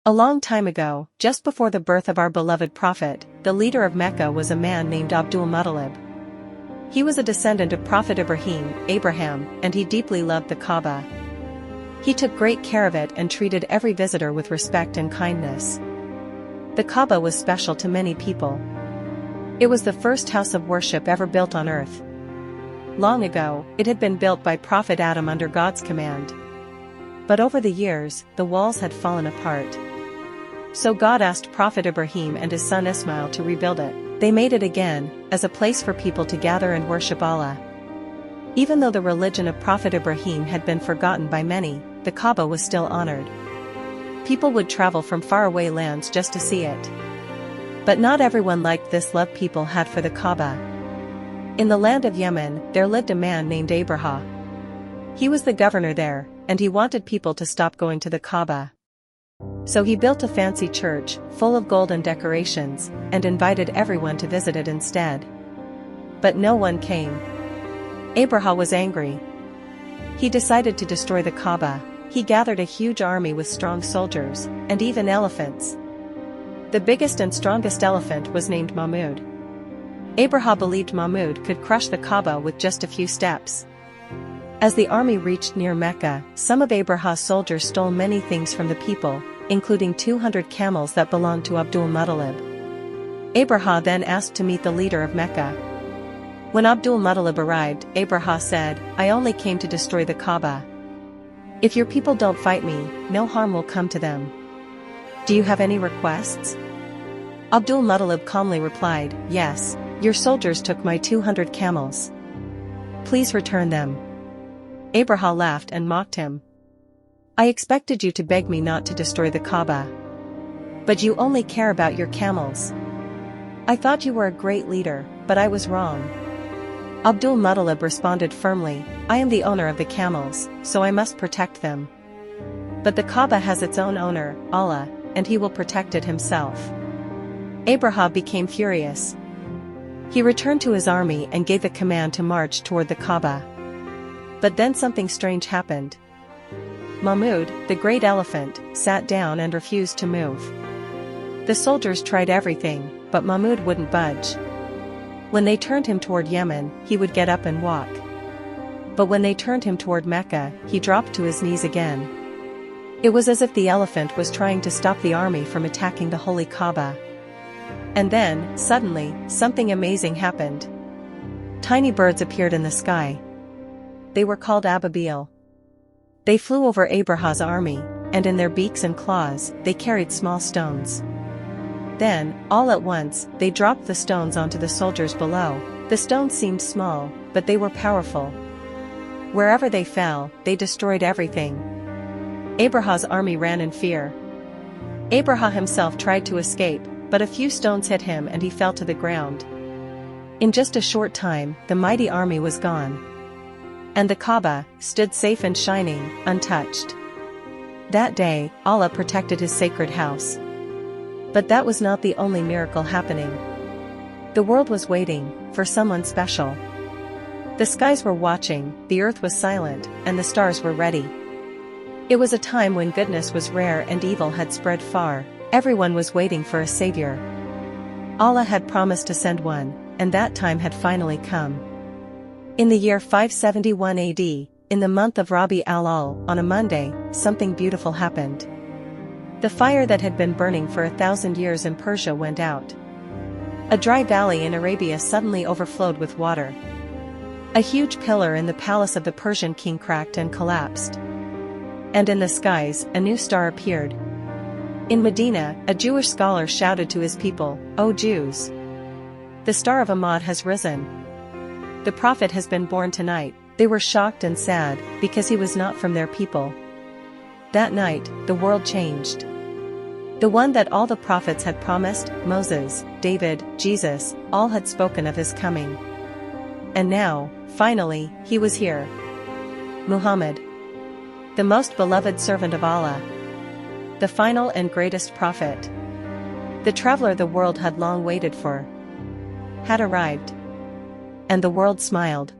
A long time ago, just before the birth of our beloved prophet, the leader of Mecca was a man named Abdul-Muttalib. He was a descendant of Prophet Abraham, and he deeply loved the Kaaba. He took great care of it and treated every visitor with respect and kindness. The Kaaba was special to many people. It was the first house of worship ever built on earth. Long ago, it had been built by Prophet Adam under God's command. But over the years, the walls had fallen apart. So God asked Prophet Ibrahim and his son Ismail to rebuild it. They made it again, as a place for people to gather and worship Allah. Even though the religion of Prophet Ibrahim had been forgotten by many, the Kaaba was still honored. People would travel from faraway lands just to see it. But not everyone liked this love people had for the Kaaba. In the land of Yemen, there lived a man named Abraha. He was the governor there, and he wanted people to stop going to the Kaaba. So he built a fancy church, full of golden decorations, and invited everyone to visit it instead. But no one came. Abraha was angry. He decided to destroy the Kaaba. He gathered a huge army with strong soldiers, and even elephants. The biggest and strongest elephant was named Mahmud. Abraha believed Mahmud could crush the Kaaba with just a few steps. As the army reached near Mecca, some of Abraha's soldiers stole many things from the people, including 200 camels that belonged to Abdul-Muttalib. Abraha then asked to meet the leader of Mecca. When Abdul-Muttalib arrived, Abraha said, "I only came to destroy the Kaaba. If your people don't fight me, no harm will come to them. Do you have any requests?" Abdul-Muttalib calmly replied, "Yes, your soldiers took my 200 camels. Please return them." Abraha laughed and mocked him. "I expected you to beg me not to destroy the Kaaba. But you only care about your camels. I thought you were a great leader, but I was wrong." Abdul-Muttalib responded firmly, "I am the owner of the camels, so I must protect them. But the Kaaba has its own owner, Allah, and he will protect it himself." Abraha became furious. He returned to his army and gave the command to march toward the Kaaba. But then something strange happened. Mahmud, the great elephant, sat down and refused to move. The soldiers tried everything, but Mahmud wouldn't budge. When they turned him toward Yemen, he would get up and walk. But when they turned him toward Mecca, he dropped to his knees again. It was as if the elephant was trying to stop the army from attacking the holy Kaaba. And then, suddenly, something amazing happened. Tiny birds appeared in the sky. They were called Ababeel. They flew over Abraha's army, and in their beaks and claws, they carried small stones. Then, all at once, they dropped the stones onto the soldiers below. The stones seemed small, but they were powerful. Wherever they fell, they destroyed everything. Abraha's army ran in fear. Abraha himself tried to escape, but a few stones hit him and he fell to the ground. In just a short time, the mighty army was gone. And the Kaaba stood safe and shining, untouched. That day, Allah protected his sacred house. But that was not the only miracle happening. The world was waiting for someone special. The skies were watching, the earth was silent, and the stars were ready. It was a time when goodness was rare and evil had spread far. Everyone was waiting for a savior. Allah had promised to send one, and that time had finally come. In the year 571 AD, in the month of Rabi al-Awwal, on a Monday, something beautiful happened. The fire that had been burning for 1,000 years in Persia went out. A dry valley in Arabia suddenly overflowed with water. A huge pillar in the palace of the Persian king cracked and collapsed. And in the skies, a new star appeared. In Medina, a Jewish scholar shouted to his people, "O Jews! The star of Ahmad has risen. The prophet has been born tonight." They were shocked and sad, because he was not from their people. That night, the world changed. The one that all the prophets had promised, Moses, David, Jesus, all had spoken of his coming. And now, finally, he was here. Muhammad, the most beloved servant of Allah, the final and greatest prophet, the traveler the world had long waited for, had arrived. And the world smiled.